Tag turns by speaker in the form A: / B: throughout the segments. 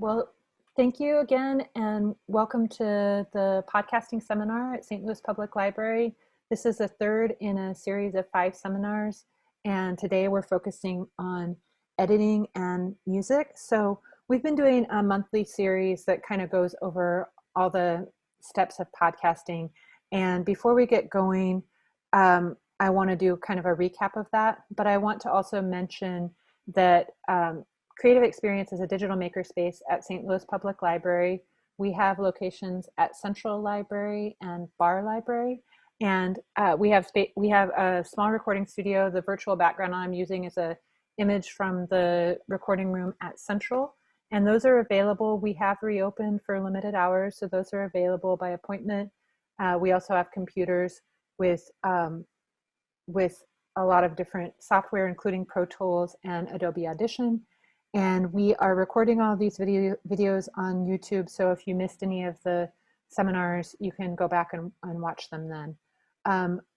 A: Well, thank you again, and welcome to the podcasting seminar at St. Louis Public Library. This is the third in a series of 5 seminars, and today we're focusing on editing and music. So we've been doing a monthly series that kind of goes over all the steps of podcasting. And before we get going, I want to do kind of a recap of that, but I want to also mention that Creative Experience is a digital makerspace at St. Louis Public Library. We have locations at Central Library and Barr Library, and we have a small recording studio. The virtual background I'm using is an image from the recording room at Central, and those are available. We have reopened for limited hours, so those are available by appointment. We also have computers with a lot of different software, including Pro Tools and Adobe Audition. And we are recording all of these videos on YouTube. So if you missed any of the seminars, you can go back and watch them then.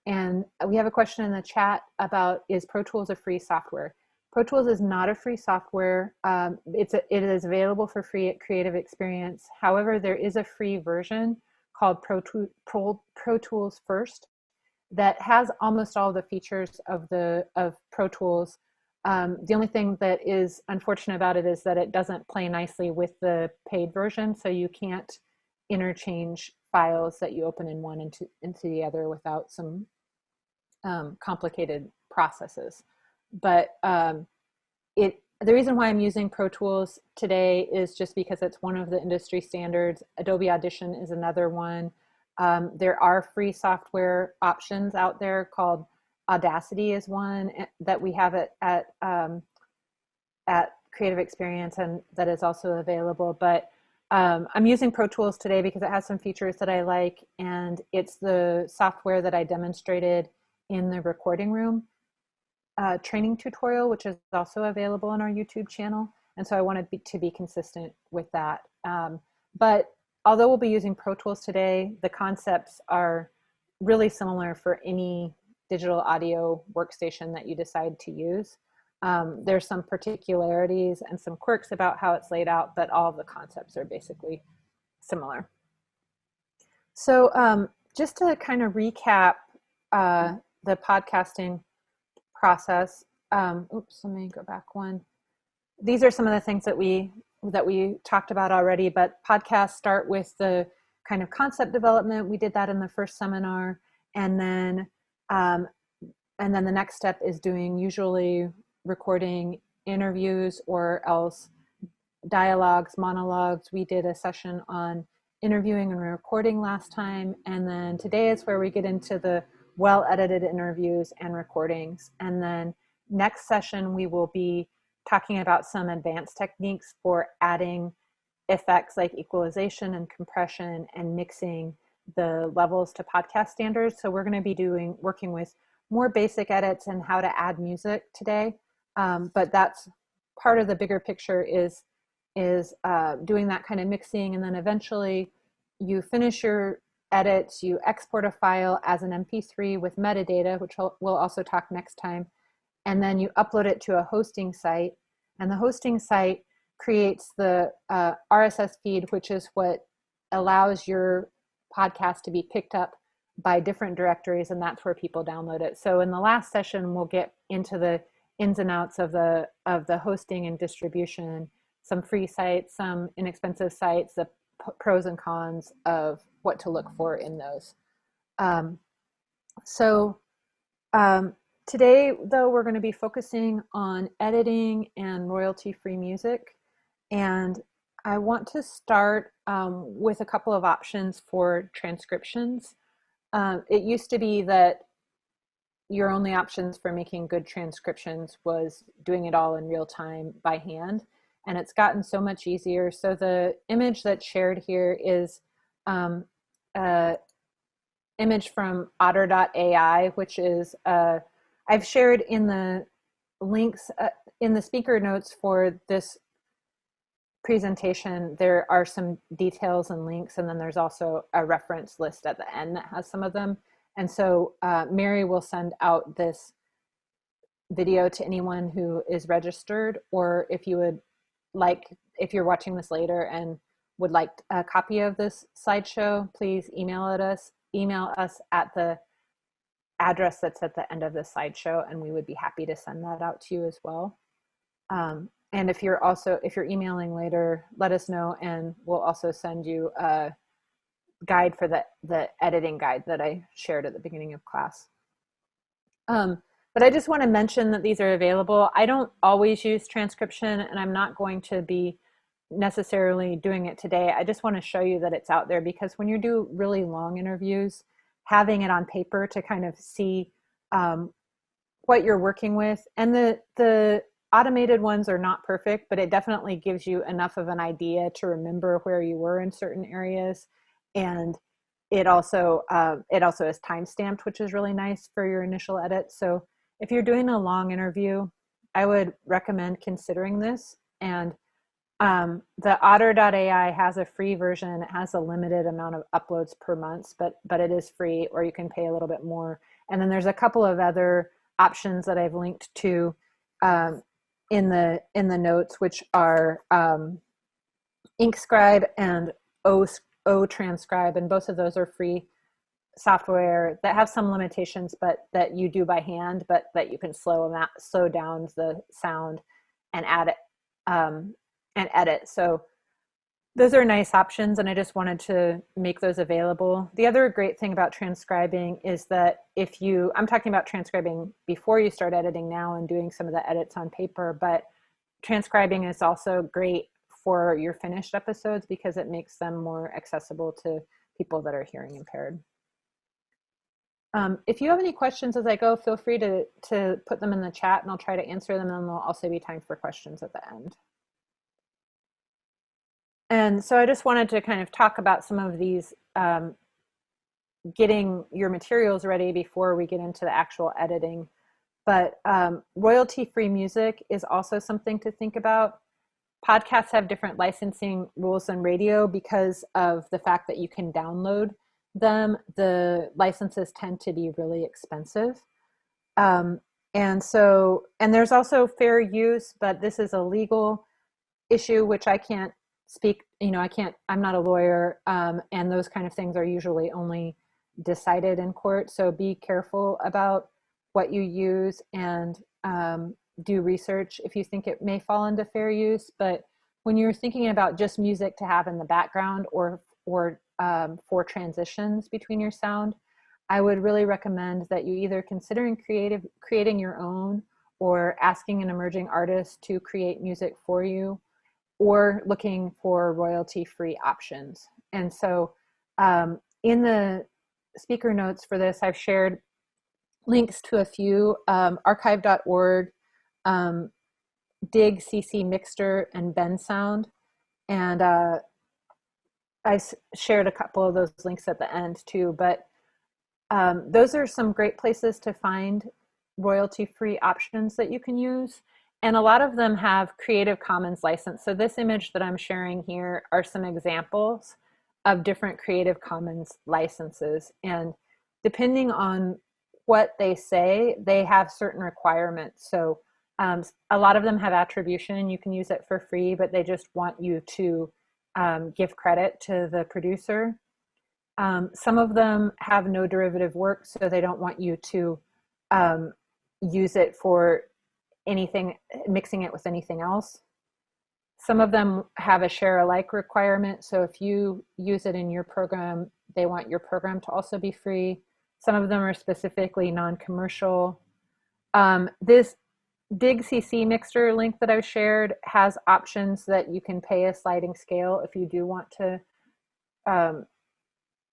A: And we have a question in the chat about, is Pro Tools a free software? Pro Tools is not a free software. It is available for free at Creative Experience. However, there is a free version called Pro Tools First that has almost all the features of Pro Tools. The only thing that is unfortunate about it is that it doesn't play nicely with the paid version, so you can't interchange files that you open in one into the other without some complicated processes. But the reason why I'm using Pro Tools today is just because it's one of the industry standards. Adobe Audition is another one. There are free software options out there called Audacity is one that we have at Creative Experience, and that is also available. But I'm using Pro Tools today because it has some features that I like, and it's the software that I demonstrated in the recording room training tutorial, which is also available on our YouTube channel. And so I wanted to be consistent with that. But although we'll be using Pro Tools today, the concepts are really similar for any digital audio workstation that you decide to use. There's some particularities and some quirks about how it's laid out, but all of the concepts are basically similar. So just to kind of recap the podcasting process, oops, let me go back one. These are some of the things that we talked about already, but podcasts start with the kind of concept development. We did that in the first seminar, and then the next step is doing usually recording interviews or else dialogues, monologues. We did a session on interviewing and recording last time, and then today is where we get into the well-edited interviews and recordings. And then next session we will be talking about some advanced techniques for adding effects like equalization and compression and mixing the levels to podcast standards. So we're going to be working with more basic edits and how to add music today. But that's part of the bigger picture is doing that kind of mixing, and then eventually you finish your edits, you export a file as an MP3 with metadata, which we'll also talk next time, and then you upload it to a hosting site, and the hosting site creates the RSS feed, which is what allows your podcast to be picked up by different directories, and that's where people download it. So in the last session, we'll get into the ins and outs of the hosting and distribution, some free sites, some inexpensive sites, the pros and cons of what to look for in those. Today, though, we're going to be focusing on editing and royalty-free music. And I want to start with a couple of options for transcriptions. It used to be that your only options for making good transcriptions was doing it all in real time by hand, and it's gotten so much easier. So the image that's shared here is an image from otter.ai, which is, I've shared in the links in the speaker notes for this presentation. There are some details and links, and then there's also a reference list at the end that has some of them. And so Mary will send out this video to anyone who is registered, or if you would like if you're watching this later and would like a copy of this slideshow, please email us at the address that's at the end of the slideshow, and we would be happy to send that out to you as well. And if you're emailing later, let us know, and we'll also send you a guide for the editing guide that I shared at the beginning of class. But I just want to mention that these are available. I don't always use transcription, and I'm not going to be necessarily doing it today. I just want to show you that it's out there, because when you do really long interviews, having it on paper to kind of see what you're working with, and the automated ones are not perfect, but it definitely gives you enough of an idea to remember where you were in certain areas. And it also is time stamped, which is really nice for your initial edit. So if you're doing a long interview, I would recommend considering this. And the otter.ai has a free version. It has a limited amount of uploads per month, but it is free, or you can pay a little bit more. And then there's a couple of other options that I've linked to in the notes, which are InkScribe and O-Transcribe, and both of those are free software that have some limitations, but that you do by hand, but that you can slow down the sound and add it and edit. So those are nice options, and I just wanted to make those available. The other great thing about transcribing is that I'm talking about transcribing before you start editing now and doing some of the edits on paper, but transcribing is also great for your finished episodes because it makes them more accessible to people that are hearing impaired. If you have any questions as I go, feel free to put them in the chat, and I'll try to answer them, and there'll also be time for questions at the end. And so I just wanted to kind of talk about some of these, getting your materials ready before we get into the actual editing. But royalty-free music is also something to think about. Podcasts have different licensing rules than radio because of the fact that you can download them. The licenses tend to be really expensive. And there's also fair use, but this is a legal issue, which I can't speak, I'm not a lawyer, and those kind of things are usually only decided in court. So be careful about what you use, and do research if you think it may fall into fair use. But when you're thinking about just music to have in the background or for transitions between your sound, I would really recommend that you either considering creating your own, or asking an emerging artist to create music for you, or looking for royalty-free options. And so in the speaker notes for this, I've shared links to a few, archive.org, Dig, CC Mixter, and Bensound. And I shared a couple of those links at the end too, but those are some great places to find royalty-free options that you can use. And a lot of them have Creative Commons license. So this image that I'm sharing here are some examples of different Creative Commons licenses. And depending on what they say, they have certain requirements. So a lot of them have attribution. You can use it for free, but they just want you to give credit to the producer. Some of them have no derivative work, so they don't want you to use it for anything, mixing it with anything else. Some of them have a share alike requirement. So if you use it in your program, they want your program to also be free. Some of them are specifically non-commercial. This Dig CC Mixer link that I've shared has options that you can pay a sliding scale if you do want to,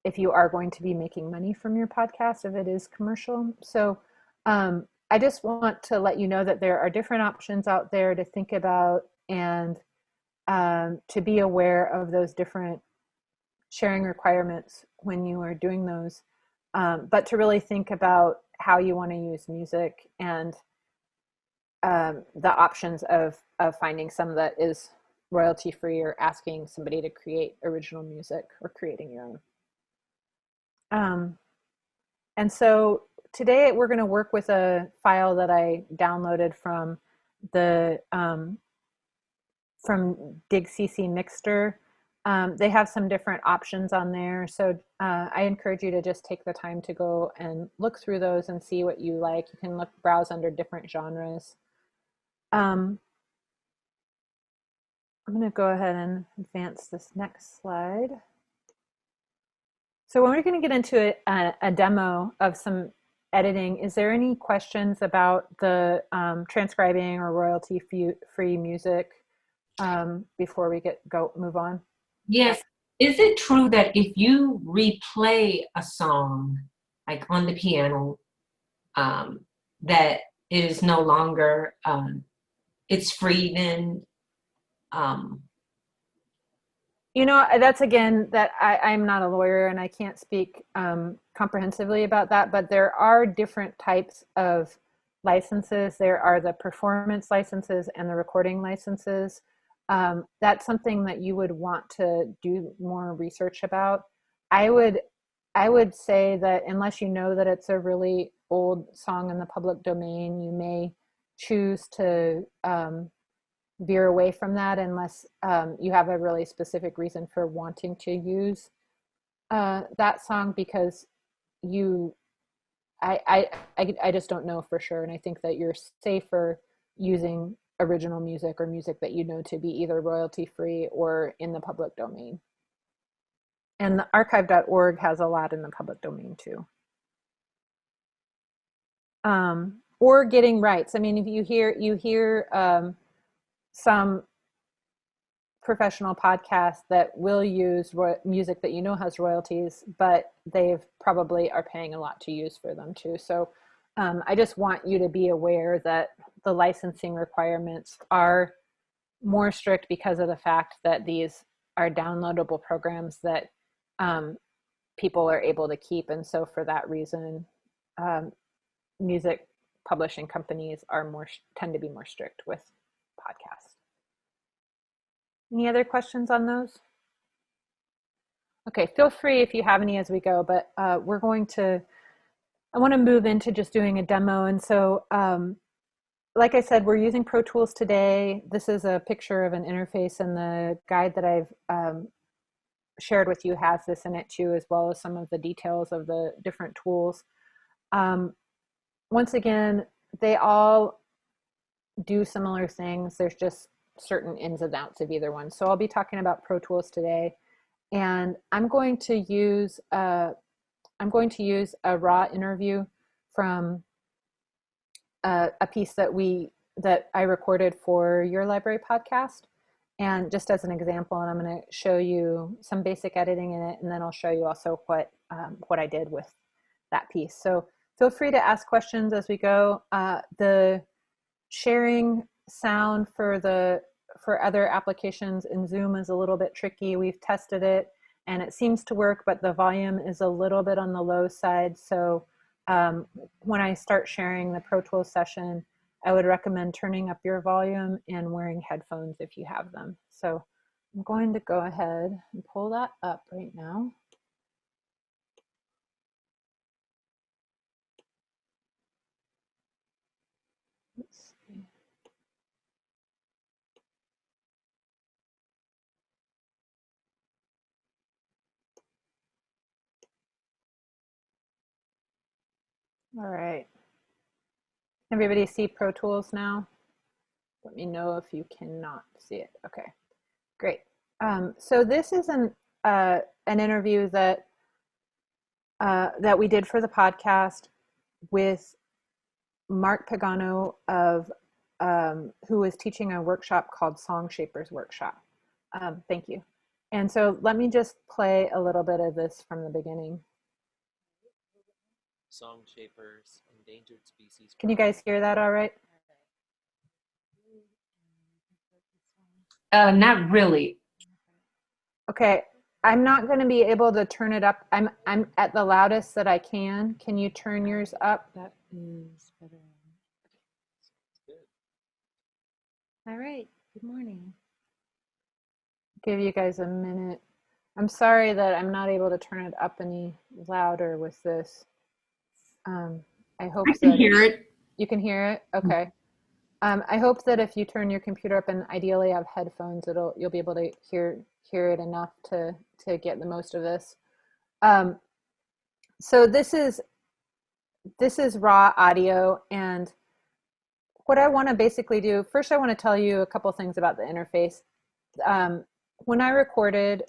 A: if you are going to be making money from your podcast, if it is commercial. So I just want to let you know that there are different options out there to think about, and to be aware of those different sharing requirements when you are doing those, but to really think about how you want to use music, and the options of finding some that is royalty free, or asking somebody to create original music, or creating your own. And so today we're going to work with a file that I downloaded from the from Dig CC Mixter. They have some different options on there. So I encourage you to just take the time to go and look through those and see what you like. You can browse under different genres. I'm going to go ahead and advance this next slide. So when we're going to get into a demo of some editing, is there any questions about the transcribing or royalty-free music before we move on?
B: Yes. Is it true that if you replay a song, like on the piano, that it is no longer, it's free then?
A: You know, that's again, that I'm not a lawyer and I can't speak comprehensively about that, but there are different types of licenses. There are the performance licenses and the recording licenses. That's something that you would want to do more research about. I would say that unless you know that it's a really old song in the public domain, you may choose to veer away from that unless you have a really specific reason for wanting to use that song, because I just don't know for sure, and I think that you're safer using original music or music that you know to be either royalty free or in the public domain. And the archive.org has a lot in the public domain too. Or getting rights. I mean, if you hear some professional podcasts that will use music that you know has royalties, but they've probably are paying a lot to use for them too. So I just want you to be aware that the licensing requirements are more strict because of the fact that these are downloadable programs that people are able to keep. And so for that reason, music publishing companies tend to be more strict with podcasts. Any other questions on those? Okay, feel free if you have any as we go, but I want to move into just doing a demo. And so, like I said, we're using Pro Tools today. This is a picture of an interface, and the guide that I've shared with you has this in it too, as well as some of the details of the different tools. Once again, they all do similar things. There's just certain ins and outs of either one. So I'll be talking about Pro Tools today, and I'm going to use a raw interview from a piece that I recorded for Your Library podcast, and just as an example, and I'm going to show you some basic editing in it, and then I'll show you also what I did with that piece. So feel free to ask questions as we go. The sharing sound for other applications in Zoom is a little bit tricky. We've tested it and it seems to work, but the volume is a little bit on the low side. So when I start sharing the Pro Tools session, I would recommend turning up your volume and wearing headphones if you have them. So I'm going to go ahead and pull that up right now. Let's see. All right. Everybody see Pro Tools now? Let me know if you cannot see it. Okay, great. So this is an interview that we did for the podcast with Mark Pagano who is teaching a workshop called Song Shapers Workshop. Thank you. And so let me just play a little bit of this from the beginning.
C: Song Shapers, Endangered Species.
A: Can you guys hear that all right?
B: Not really.
A: Okay, I'm not going to be able to turn it up. I'm at the loudest that I can. Can you turn yours up?
D: That is better.
C: Good.
D: All right. Good morning.
A: Give you guys a minute. I'm sorry that I'm not able to turn it up any louder with this. I hope
B: I can hear it.
A: You can hear it? Okay. I hope that if you turn your computer up and ideally have headphones, you'll be able to hear it enough to get the most of this. Um, so this is raw audio, and what I want to basically do first, I want to tell you a couple things about the interface. When I recorded,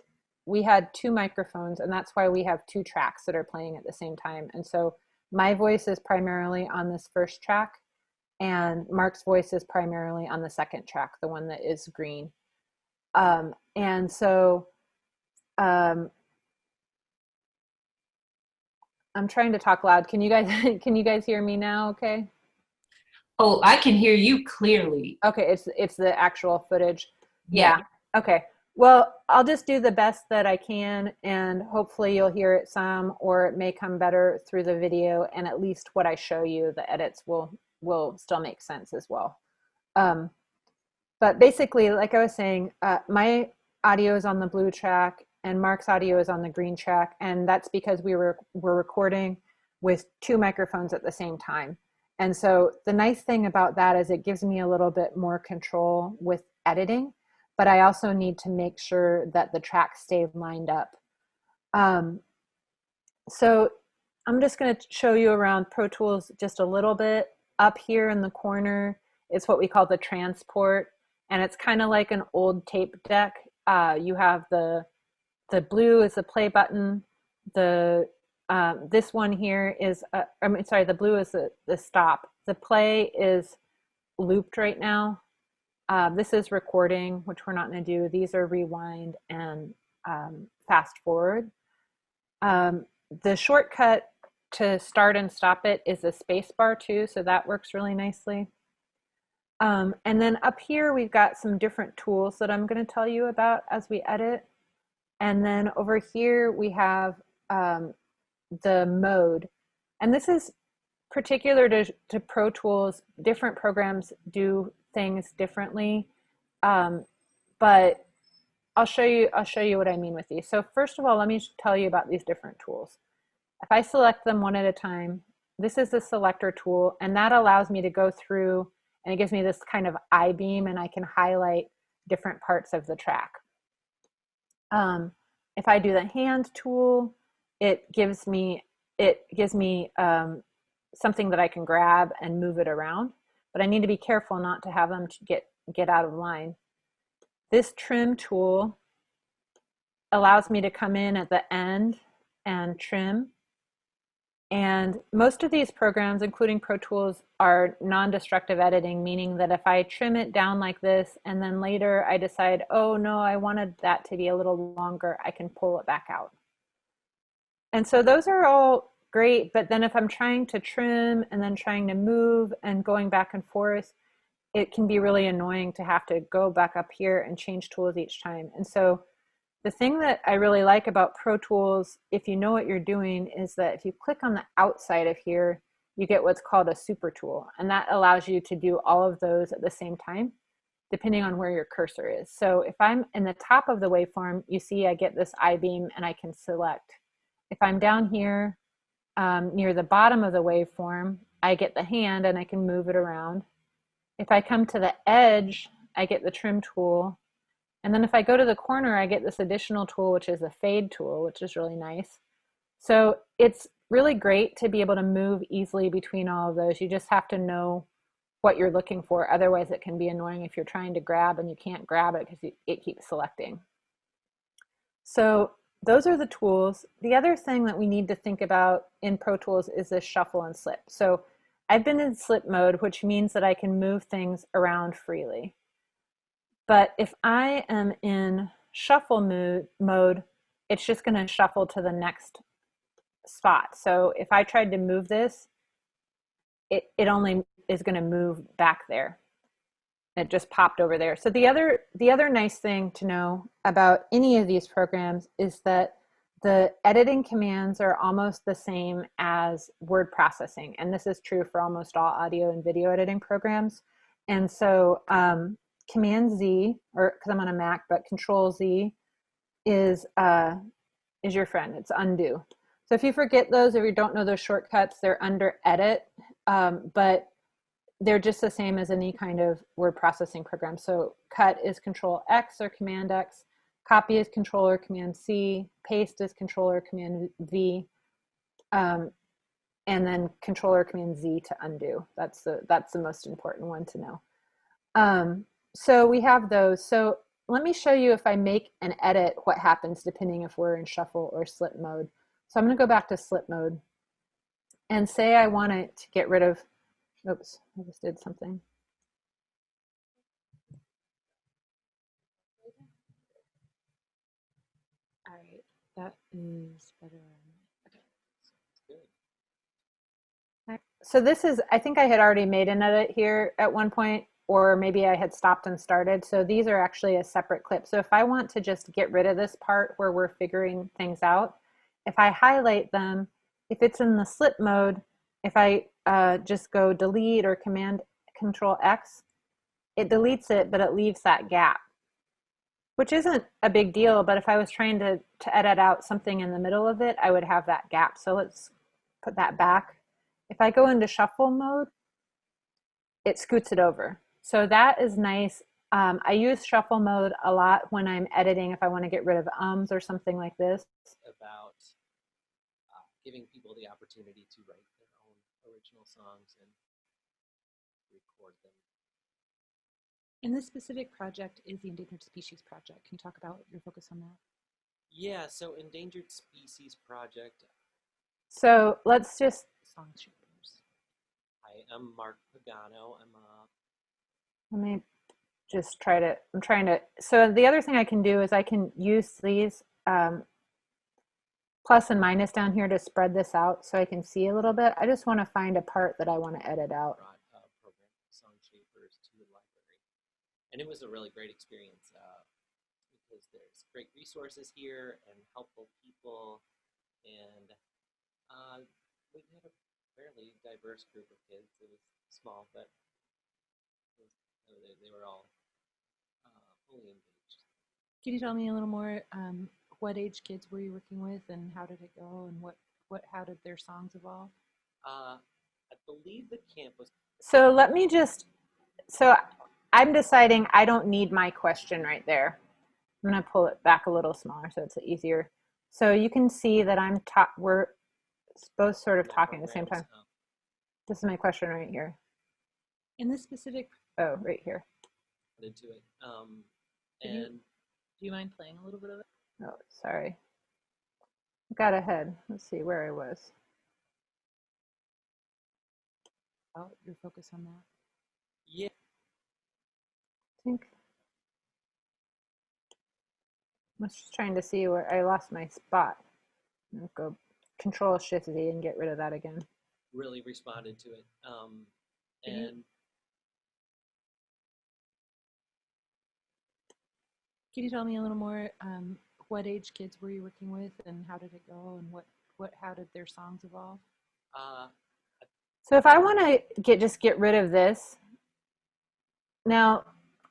A: we had two microphones, and that's why we have two tracks that are playing at the same time. And so my voice is primarily on this first track, and Mark's voice is primarily on the second track, the one that is green. And so I'm trying to talk loud. Can you guys hear me now? Okay.
B: Oh, I can hear you clearly.
A: Okay, it's the actual footage.
B: Yeah.
A: Okay. Well, I'll just do the best that I can, and hopefully you'll hear it some, or it may come better through the video, and at least what I show you, the edits will still make sense as well. But basically, like I was saying, my audio is on the blue track and Mark's audio is on the green track, and that's because we're recording with two microphones at the same time. And so the nice thing about that is it gives me a little bit more control with editing, but I also need to make sure that the tracks stay lined up. So I'm just going to show you around Pro Tools just a little bit. Up here in the corner is what we call the transport, and it's kind of like an old tape deck. You have the blue is the play button. This one here is, the blue is the stop. The play is looped right now. This is recording, which we're not going to do. These are rewind and fast forward. The shortcut to start and stop it is a space bar too, so that works really nicely. And then up here, we've got some different tools that I'm going to tell you about as we edit. And then over here, we have the mode. And this is particular to Pro Tools. Different programs do things differently. But I'll show you what I mean with these. So first of all, let me tell you about these different tools. If I select them one at a time, this is the selector tool, and that allows me to go through, and it gives me this kind of I-beam, and I can highlight different parts of the track. If I do the hand tool, it gives me something that I can grab and move it around, but I need to be careful not to have them to get out of line. This trim tool allows me to come in at the end and trim. And most of these programs, including Pro Tools, are non-destructive editing, meaning that if I trim it down like this and then later I decide, oh no, I wanted that to be a little longer, I can pull it back out. And so those are all great, but then if I'm trying to trim and then trying to move and going back and forth, it can be really annoying to have to go back up here and change tools each time. And so the thing that I really like about Pro Tools, if you know what you're doing, is that if you click on the outside of here, you get what's called a super tool. And that allows you to do all of those at the same time, depending on where your cursor is. So if I'm in the top of the waveform, you see I get this I-beam and I can select. If I'm down here near the bottom of the waveform, I get the hand and I can move it around. If I come to the edge, I get the trim tool. And then if I go to the corner, I get this additional tool, which is a fade tool, which is really nice. So it's really great to be able to move easily between all of those. You just have to know what you're looking for. Otherwise, it can be annoying if you're trying to grab and you can't grab it because it keeps selecting. So those are the tools. The other thing that we need to think about in Pro Tools is this shuffle and slip. So I've been in slip mode, which means that I can move things around freely. But if I am in shuffle mode, it's just going to shuffle to the next spot. So if I tried to move this, it only is going to move back there. It just popped over there. So the other nice thing to know about any of these programs is that the editing commands are almost the same as word processing. And this is true for almost all audio and video editing programs. And so Command Z, or because I'm on a Mac, but Control Z is your friend. It's undo. So if you forget those, or you don't know those shortcuts, they're under Edit. But they're just the same as any kind of word processing program. So cut is Control X or Command X, copy is Control or Command C, paste is Control or Command V, and then Control or Command Z to undo. That's the most important one to know. So we have those. So let me show you if I make an edit, what happens depending if we're in shuffle or slip mode. So I'm going to go back to slip mode and say I want it to get rid of, oops, I just did something.
D: All right, that is better. Okay.
A: So this is, I think I had already made an edit here at one point, or maybe I had stopped and started. So these are actually a separate clip. So if I want to just get rid of this part where we're figuring things out, if I highlight them, if it's in the slip mode, if I just go delete or Command Control X, it deletes it, but it leaves that gap, which isn't a big deal. But if I was trying to edit out something in the middle of it, I would have that gap. So let's put that back. If I go into shuffle mode, it scoots it over. So that is nice. I use shuffle mode a lot when I'm editing, if I want to get rid of ums or something like this.
C: About giving people the opportunity to write their own original songs and record them.
D: And this specific project is the Endangered Species Project. Can you talk about your focus on that?
C: Yeah, so Endangered Species Project.
A: So let's just,
D: Song shapers.
C: I am Mark Pagano.
A: let me just try to, I'm trying to, so the other thing I can do is I can use these plus and minus down here to spread this out so I can see a little bit. I just want to find a part that I want to edit out.
C: Brought program Song Shapers to the library, and it was a really great experience because there's great resources here and helpful people, and we had a fairly diverse group of kids. It was small, but they were all fully engaged.
D: Can you tell me a little more? What age kids were you working with, and how did it go, and how did their songs evolve?
C: I believe the camp was.
A: So let me just, so I'm deciding I don't need my question right there. I'm going to pull it back a little smaller so it's easier. So you can see that we're both sort of talking at the same time. This is my question right here.
D: In this specific,
A: Oh, right here.
C: Into it.
D: Do you mind playing a little bit of it?
A: Oh, sorry. I got ahead. Let's see where I was.
D: Oh, your focus on that.
C: Yeah.
A: I think I was just trying to see where I lost my spot. I'll go Control Shift Z and get rid of that again.
C: Really responded to it.
D: Can you tell me a little more? What age kids were you working with, and how did it go, and how did their songs evolve?
A: So if I want to just get rid of this, now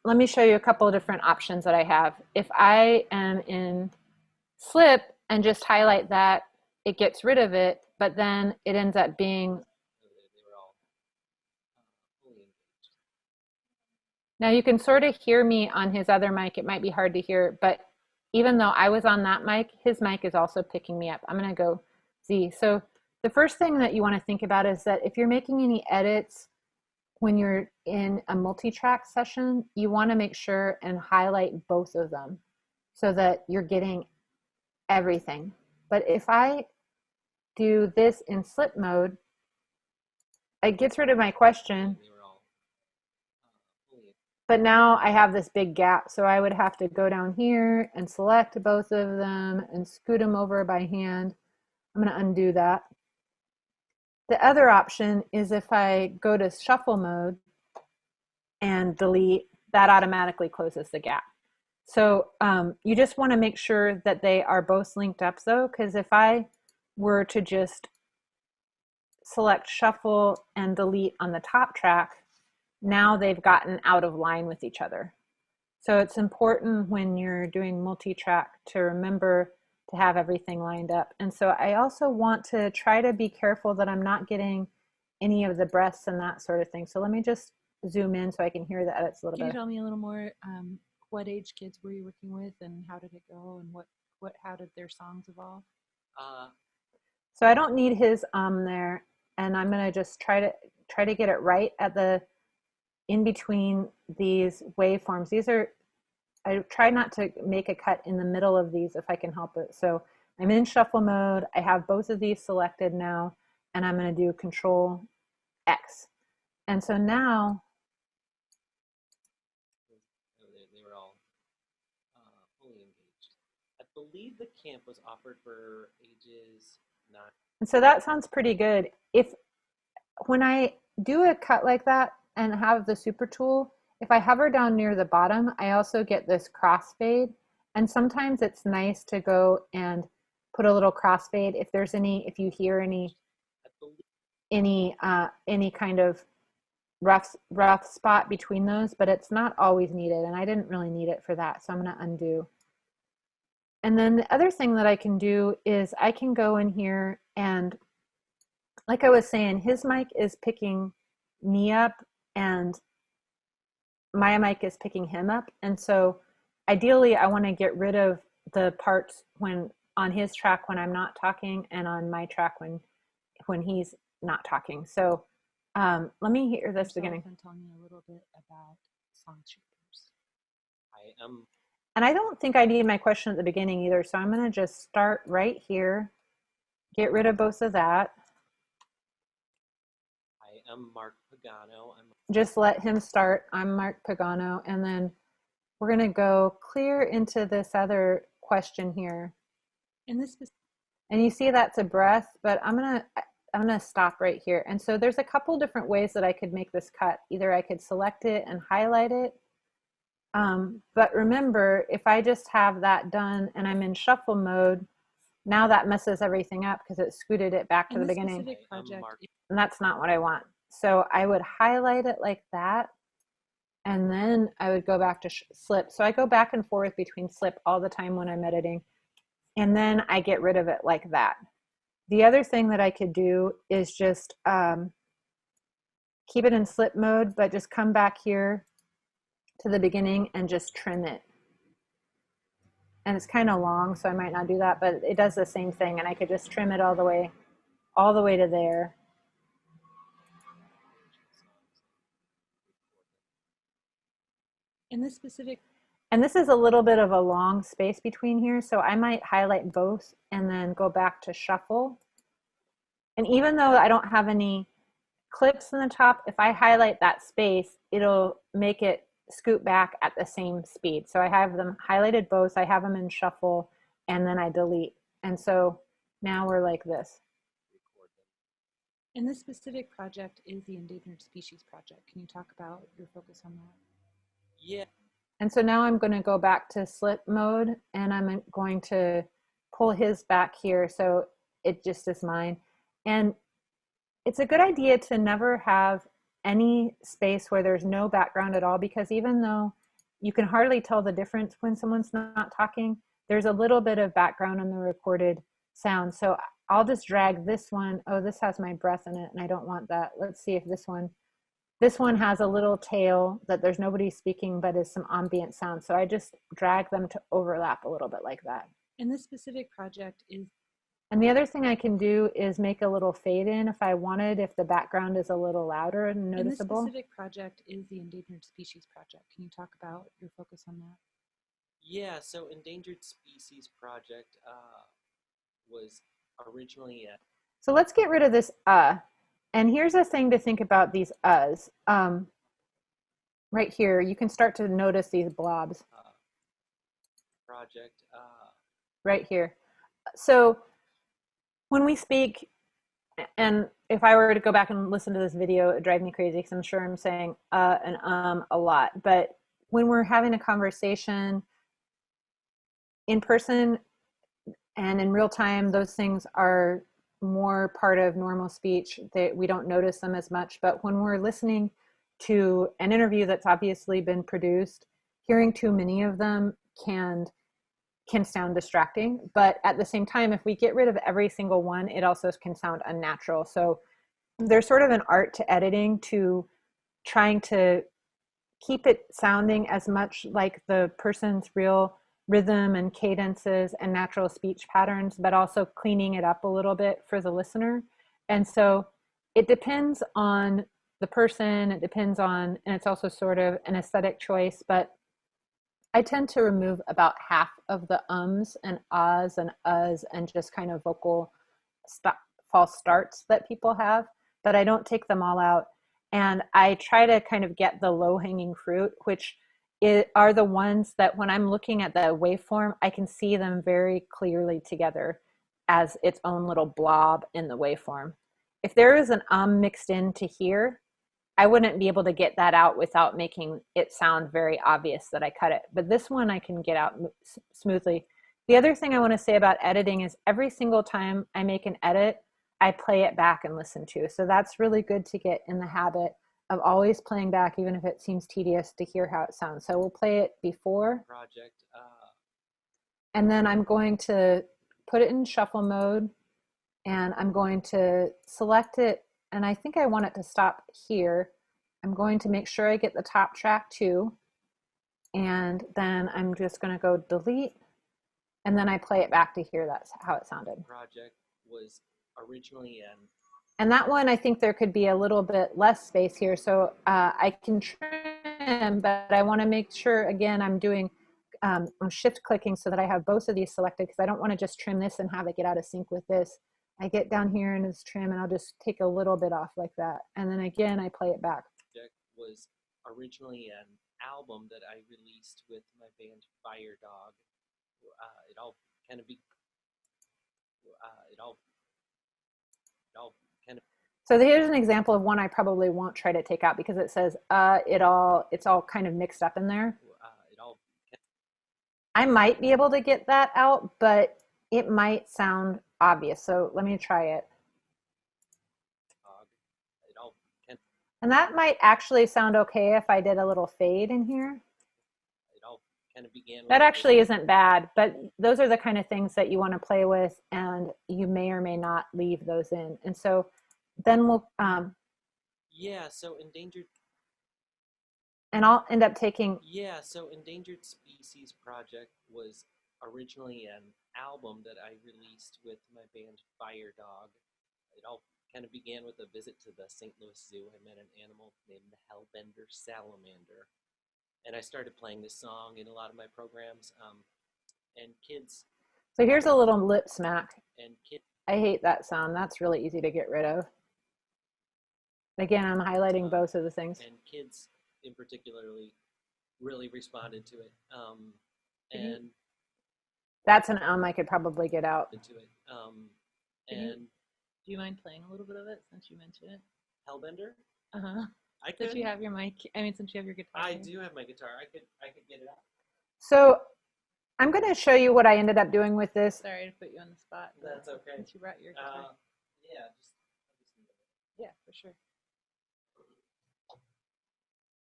A: let me show you a couple of different options that I have. If I am in slip and just highlight that, it gets rid of it, but then it ends up being.
C: They were all fully engaged.
A: Now you can sort of hear me on his other mic. It might be hard to hear, but even though I was on that mic, his mic is also picking me up. I'm going to go Z. So the first thing that you want to think about is that if you're making any edits when you're in a multi-track session, you want to make sure and highlight both of them so that you're getting everything. But if I do this in slip mode, it gets rid of my question.
C: They were all fully.
A: But now I have this big gap, so I would have to go down here and select both of them and scoot them over by hand. I'm going to undo that. The other option is if I go to shuffle mode and delete, that automatically closes the gap. So you just want to make sure that they are both linked up though, because if I were to just select shuffle and delete on the top track, now they've gotten out of line with each other. So it's important when you're doing multi-track to remember to have everything lined up. And so I also want to try to be careful that I'm not getting any of the breaths and that sort of thing. So let me just zoom in so I can hear the edits a little
D: Can you
A: bit.
D: tell me a little more? What age kids were you working with, and how did it go, and how did their songs evolve?
A: So I don't need his there, and I'm gonna just try to get it right at the in between these waveforms. These are, I try not to make a cut in the middle of these if I can help it. So I'm in shuffle mode. I have both of these selected now, and I'm going to do Control X. And so now
C: they were all fully engaged. I believe the camp was offered for ages 9.
A: And so that sounds pretty good. When I do a cut like that and have the super tool, if I hover down near the bottom, I also get this crossfade. And sometimes it's nice to go and put a little crossfade if you hear any kind of rough spot between those, but it's not always needed. And I didn't really need it for that. So I'm going to undo. And then the other thing that I can do is I can go in here and, like I was saying, his mic is picking me up and my mic is picking him up. And so ideally I want to get rid of the parts when on his track when I'm not talking, and on my track when he's not talking. So let me hear this beginning.
D: And tell me a little bit about song shapers.
A: And I don't think I need my question at the beginning either. So I'm going to just start right here, get rid of both of that.
C: I am Mark Pagano.
A: Just let him start. I'm Mark Pagano. And then we're going to go clear into this other question here. And you see that's a breath, but I'm going to stop right here. And so there's a couple different ways that I could make this cut. Either I could select it and highlight it. But remember, if I just have that done and I'm in shuffle mode, now that messes everything up because it scooted it back to the beginning. And that's not what I want. So I would highlight it like that. And then I would go back to slip. So I go back and forth between slip all the time when I'm editing. And then I get rid of it like that. The other thing that I could do is just keep it in slip mode, but just come back here to the beginning and just trim it. And it's kind of long, so I might not do that, but it does the same thing. And I could just trim it all the way to there.
D: In this specific,
A: and this is a little bit of a long space between here, so I might highlight both and then go back to shuffle. And even though I don't have any clips in the top, if I highlight that space, it'll make it scoot back at the same speed. So I have them highlighted both, I have them in shuffle, and then I delete. And so now we're like this.
D: And this specific project is the Endangered Species Project. Can you talk about your focus on that?
C: Yeah.
A: And so now I'm going to go back to slip mode, and I'm going to pull his back here so it just is mine. And it's a good idea to never have any space where there's no background at all, because even though you can hardly tell the difference when someone's not talking, there's a little bit of background on the recorded sound. So I'll just drag this one. Oh, this has my breath in it and I don't want that. Let's see if this one has a little tail that there's nobody speaking but is some ambient sound. So I just drag them to overlap a little bit like that.
D: And this specific project is.
A: And the other thing I can do is make a little fade in if I wanted, if the background is a little louder and noticeable.
D: And this specific project is the Endangered Species Project. Can you talk about your focus on that?
C: Yeah, so Endangered Species Project was originally
A: So let's get rid of this and here's a thing to think about these uhs. Right here, you can start to notice these blobs.
C: Project.
A: Right here. So when we speak, and if I were to go back and listen to this video, it'd drive me crazy because I'm sure I'm saying and a lot. But when we're having a conversation in person and in real time, those things are more part of normal speech. We don't notice them as much. But when we're listening to an interview that's obviously been produced, hearing too many of them can sound distracting. But at the same time, if we get rid of every single one, it also can sound unnatural. So there's sort of an art to editing, to trying to keep it sounding as much like the person's real rhythm and cadences and natural speech patterns, but also cleaning it up a little bit for the listener. And so it depends on the person, it depends on, and it's also sort of an aesthetic choice, but I tend to remove about half of the ums and ahs and uhs and just kind of vocal false starts that people have, but I don't take them all out. And I try to kind of get the low-hanging fruit, which are the ones that when I'm looking at the waveform, I can see them very clearly together as its own little blob in the waveform. If there is an mixed into here, I wouldn't be able to get that out without making it sound very obvious that I cut it. But this one I can get out smoothly. The other thing I want to say about editing is every single time I make an edit, I play it back and listen to. So that's really good to get in the habit of always playing back, even if it seems tedious, to hear how it sounds. So we'll play it before.
C: Project.
A: And then I'm going to put it in shuffle mode, and I'm going to select it, and I think I want it to stop here. I'm going to make sure I get the top track too, and then I'm just going to go delete, and then I play it back to hear that's how it sounded.
C: Project was originally in.
A: And that one, I think there could be a little bit less space here, so I can trim, but I want to make sure, again, I'm doing, I'm shift clicking so that I have both of these selected, because I don't want to just trim this and have it get out of sync with this. I get down here and it's trim, and I'll just take a little bit off like that. And then again, I play it back.
C: Project was originally an album that I released with my band Fire Dog. It all kind of
A: So here's an example of one I probably won't try to take out, because it says it's all kind of mixed up in there. I might be able to get that out, but it might sound obvious. So let me try it. And that might actually sound okay if I did a little fade in here. That actually isn't bad, but those are the kind of things that you want to play with, and you may or may not leave those in. And so then we'll
C: so endangered,
A: and I'll end up taking
C: so Endangered Species Project was originally an album that I released with my band Fire Dog. It all kind of began with a visit to the St. Louis Zoo. I met an animal named the Hellbender Salamander, and I started playing this song in a lot of my programs. And kids.
A: So here's a little lip smack.
C: And kids.
A: I hate that sound. That's really easy to get rid of. Again, I'm highlighting both of the things.
C: And kids, in particularly, really responded to it. And
A: that's an I could probably get out.
C: To it.
D: Do you mind playing a little bit of it since you mentioned it?
C: Hellbender?
D: I could. Since you have your mic, since you have your guitar.
C: I do have my guitar. I could get it out.
A: So I'm going to show you what I ended up doing with this.
D: Sorry to put you on the spot.
C: That's okay.
D: Since you brought your guitar. Yeah, for sure.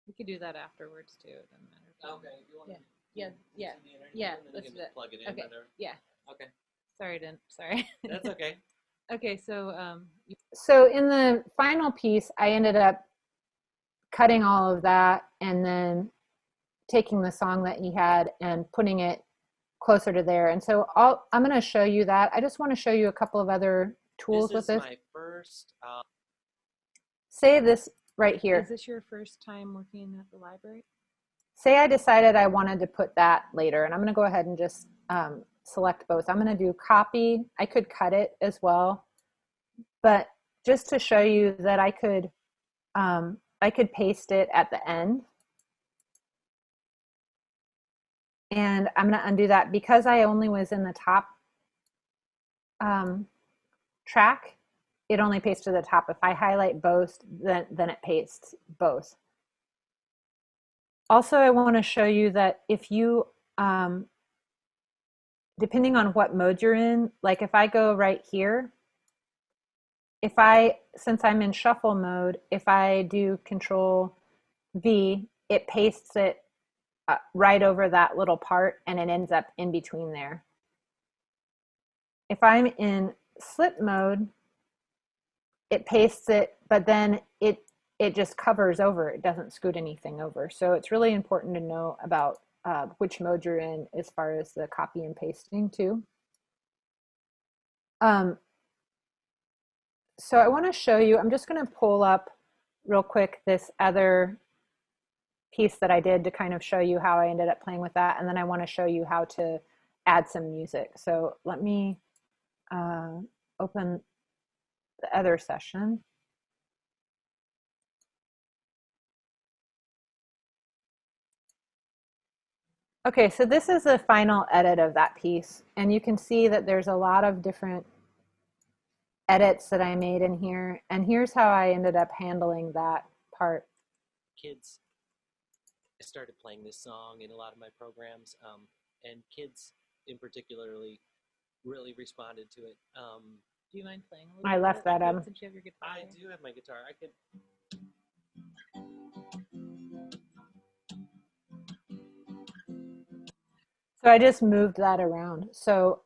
D: We could do that afterwards too. It doesn't matter.
C: Okay. You want
D: Let's do that.
C: Plug it in.
D: Okay. Yeah.
C: Okay.
A: Sorry.
C: That's okay.
D: Okay, so
A: so in the final piece, I ended up cutting all of that and then taking the song that he had and putting it closer to there. And so I'm going to show you that. I just want to show you a couple of other tools with this.
C: This is my first.
A: Say this right here.
D: Is this your first time working at the library?
A: Say I decided I wanted to put that later, and I'm going to go ahead and just select both. I'm going to do copy. I could cut it as well, but just to show you that I could paste it at the end. And I'm going to undo that because I only was in the top track. It only pastes to the top. If I highlight both, then it pastes both. Also, I want to show you that if you, depending on what mode you're in, like if I go right here, since I'm in shuffle mode, if I do Control V, it pastes it right over that little part, and it ends up in between there. If I'm in slip mode, it pastes it, but then it just covers over. It doesn't scoot anything over. So it's really important to know about which mode you're in as far as the copy and pasting too. So I want to show you, I'm just going to pull up real quick this other piece that I did to kind of show you how I ended up playing with that. And then I want to show you how to add some music. So let me open the other session. Okay, so this is the final edit of that piece. And you can see that there's a lot of different edits that I made in here. And here's how I ended up handling that part.
C: Kids, I started playing this song in a lot of my programs, and kids in particularly really responded to it.
D: Do you mind playing a little
A: I
D: bit
A: left
D: of
A: that
D: since you have your guitar?
C: I do have my guitar. I could.
A: So I just moved that around. So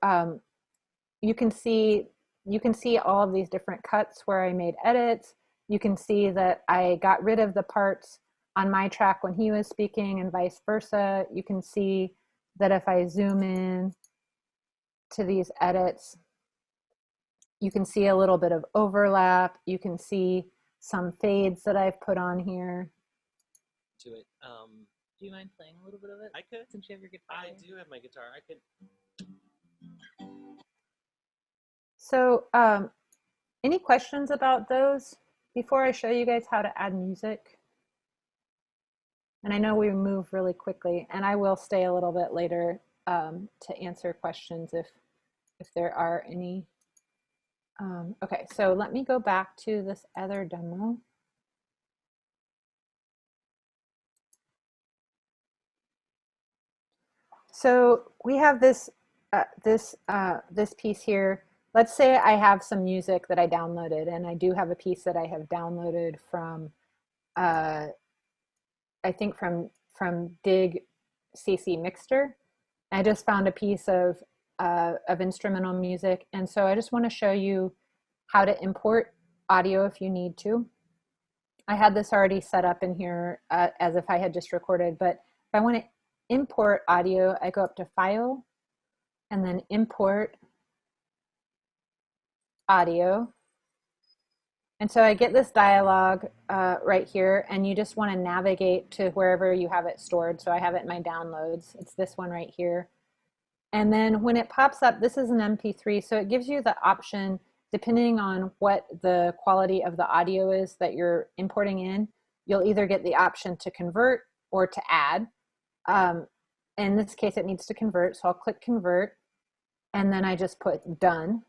A: you can see all of these different cuts where I made edits. You can see that I got rid of the parts on my track when he was speaking and vice versa. You can see that if I zoom in to these edits, you can see a little bit of overlap. You can see some fades that I've put on here.
C: To it.
D: Do you mind playing a little bit of it?
C: I could.
D: Since you have your guitar.
C: I do have my guitar. I could.
A: So any questions about those before I show you guys how to add music? And I know we move really quickly, and I will stay a little bit later to answer questions if there are any. Okay, so let me go back to this other demo. So we have this this piece here. Let's say I have some music that I downloaded, and I do have a piece that I have downloaded from I think from Dig CC Mixter. I just found a piece of instrumental music, and so I just want to show you how to import audio if you need to. I had this already set up in here as if I had just recorded, but if I want to import audio, I go up to File, and then Import Audio. And so I get this dialog right here, and you just want to navigate to wherever you have it stored. So I have it in my downloads. It's this one right here. And then when it pops up, this is an MP3, so it gives you the option, depending on what the quality of the audio is that you're importing in, you'll either get the option to convert or to add. In this case, it needs to convert, so I'll click convert, and then I just put done.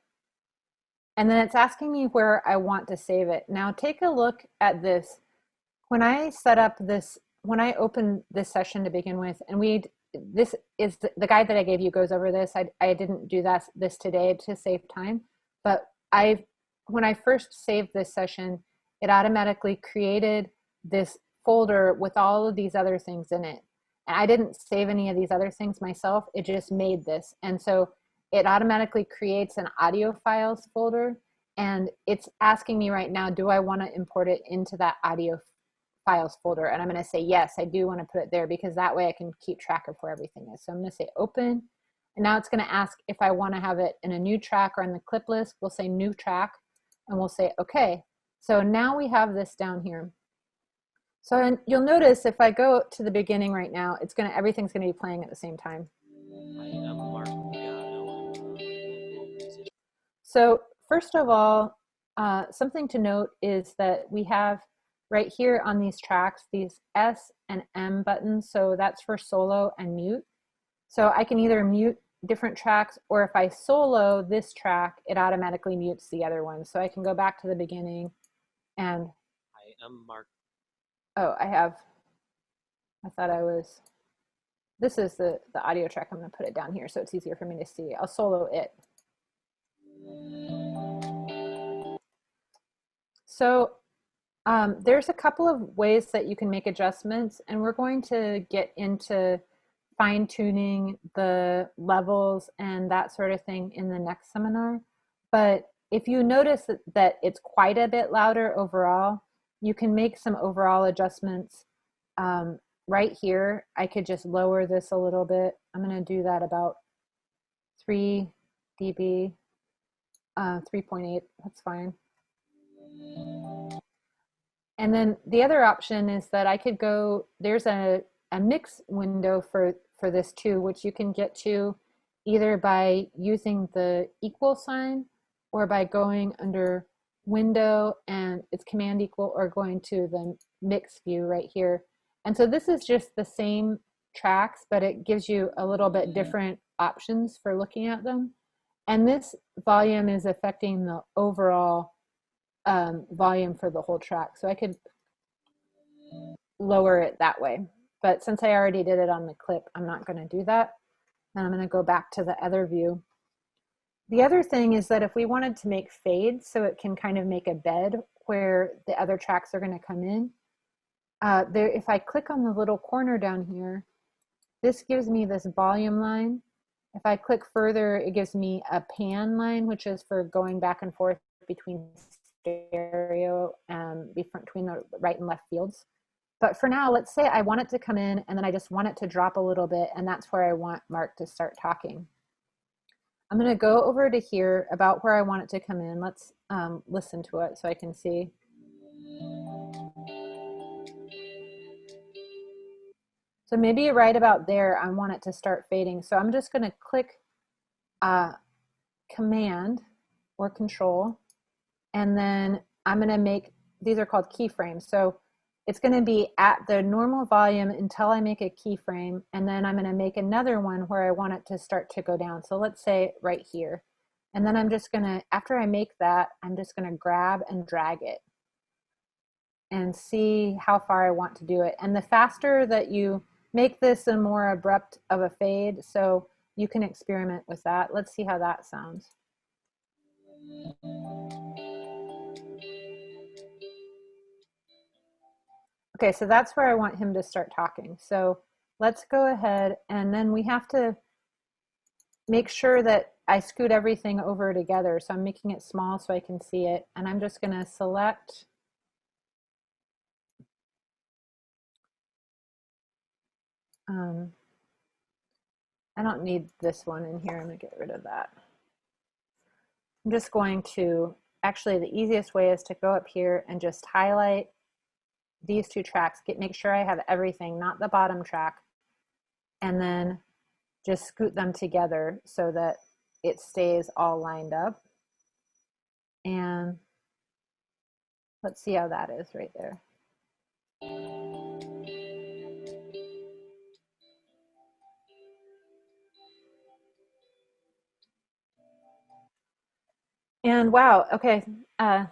A: And then it's asking me where I want to save it. Now take a look at this. When I set up this, when I opened this session to begin with, and this is the guide that I gave you goes over this. I didn't do this today to save time, but when I first saved this session, it automatically created this folder with all of these other things in it. And I didn't save any of these other things myself. It just made this. And so it automatically creates an audio files folder, and it's asking me right now, do I want to import it into that audio files folder? And I'm going to say, yes, I do want to put it there, because that way I can keep track of where everything is. So I'm going to say open, and now it's going to ask if I want to have it in a new track or in the clip list. We'll say new track, and we'll say, okay. So now we have this down here. So you'll notice if I go to the beginning right now, everything's going to be playing at the same time. So first of all, something to note is that we have right here on these tracks, these S and M buttons. So that's for solo and mute. So I can either mute different tracks, or if I solo this track, it automatically mutes the other one. So I can go back to the beginning and.
C: Hi, I'm Mark.
A: Oh, this is the audio track. I'm going to put it down here so it's easier for me to see. I'll solo it. So there's a couple of ways that you can make adjustments, and we're going to get into fine-tuning the levels and that sort of thing in the next seminar. But if you notice that it's quite a bit louder overall, you can make some overall adjustments. Right here, I could just lower this a little bit. I'm going to do that about 3 dB, 3.8, that's fine. And then the other option is that I could go, there's a mix window for this too, which you can get to either by using the equal sign or by going under window and it's command equal, or going to the mix view right here. And so this is just the same tracks, but it gives you a little bit different options for looking at them. And this volume is affecting the overall volume for the whole track. So I could lower it that way. But since I already did it on the clip, I'm not going to do that. And I'm going to go back to the other view. The other thing is that if we wanted to make fades so it can kind of make a bed where the other tracks are going to come in, if I click on the little corner down here, this gives me this volume line. If I click further, it gives me a pan line, which is for going back and forth between stereo and between the right and left fields. But for now, let's say I want it to come in and then I just want it to drop a little bit, and that's where I want Mark to start talking. I'm going to go over to here about where I want it to come in. Let's listen to it so I can see. So maybe right about there, I want it to start fading. So I'm just going to click Command or Control, and then I'm going to make, these are called keyframes. So it's going to be at the normal volume until I make a keyframe, and then I'm going to make another one where I want it to start to go down. So let's say right here. And then I'm just going to, after I make that, I'm just going to grab and drag it and see how far I want to do it. And the faster that you make this, a more abrupt of a fade, so you can experiment with that. Let's see how that sounds. Okay, so that's where I want him to start talking. So let's go ahead, and then we have to make sure that I scoot everything over together. So I'm making it small so I can see it. And I'm just going to select I don't need this one in here. I'm going to get rid of that. I'm just going to, actually the easiest way is to go up here and just highlight these two tracks, make sure I have everything, not the bottom track, and then just scoot them together so that it stays all lined up. And let's see how that is right there. And wow, okay, I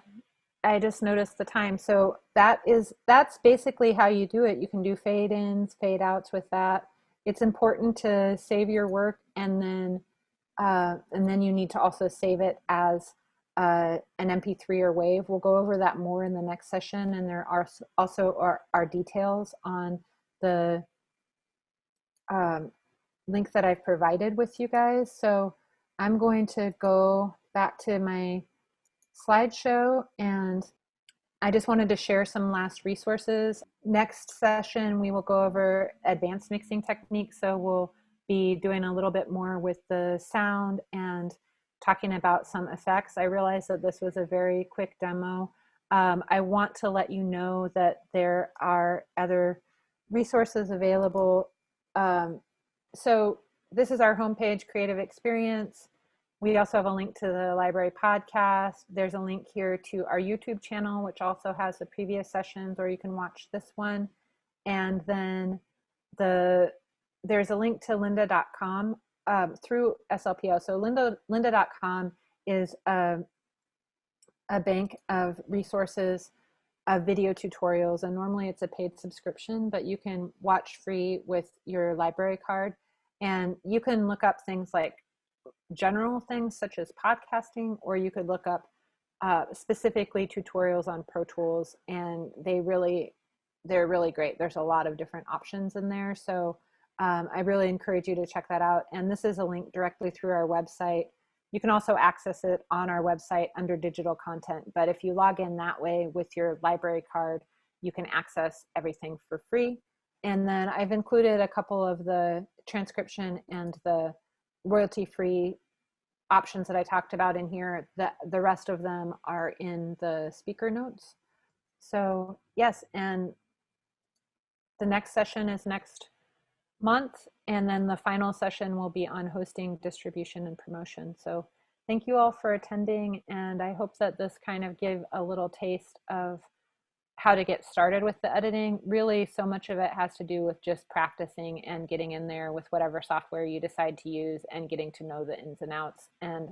A: just noticed the time. So that's basically how you do it. You can do fade ins, fade outs with that. It's important to save your work, and then you need to also save it as an MP3 or WAV. We'll go over that more in the next session, and there are also our details on the link that I've provided with you guys. So I'm going to go back to my slideshow, and I just wanted to share some last resources. Next session, we will go over advanced mixing techniques. So we'll be doing a little bit more with the sound and talking about some effects. I realize that this was a very quick demo. I want to let you know that there are other resources available. So this is our homepage, Creative Experience. We also have a link to the library podcast. There's a link here to our YouTube channel, which also has the previous sessions, or you can watch this one. And then there's a link to lynda.com through SLPO. So lynda.com is a bank of resources of video tutorials. And normally it's a paid subscription, but you can watch free with your library card. And you can look up things like general things such as podcasting, or you could look up specifically tutorials on Pro Tools, and they're really great. There's a lot of different options in there. So I really encourage you to check that out. And this is a link directly through our website You can also access it on our website under digital content. But if you log in that way with your library card, you can access everything for free. And then I've included a couple of the transcription and the royalty-free options that I talked about in here. The rest of them are in the speaker notes. So yes, and the next session is next month, and then the final session will be on hosting, distribution, and promotion. So thank you all for attending, and I hope that this kind of gave a little taste of how to get started with the editing. Really, so much of it has to do with just practicing and getting in there with whatever software you decide to use and getting to know the ins and outs. And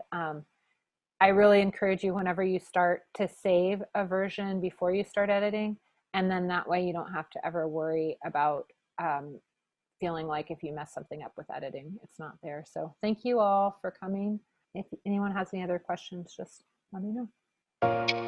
A: I really encourage you, whenever you start, to save a version before you start editing, and then that way you don't have to ever worry about feeling like if you mess something up with editing, it's not there. So thank you all for coming. If anyone has any other questions, just let me know.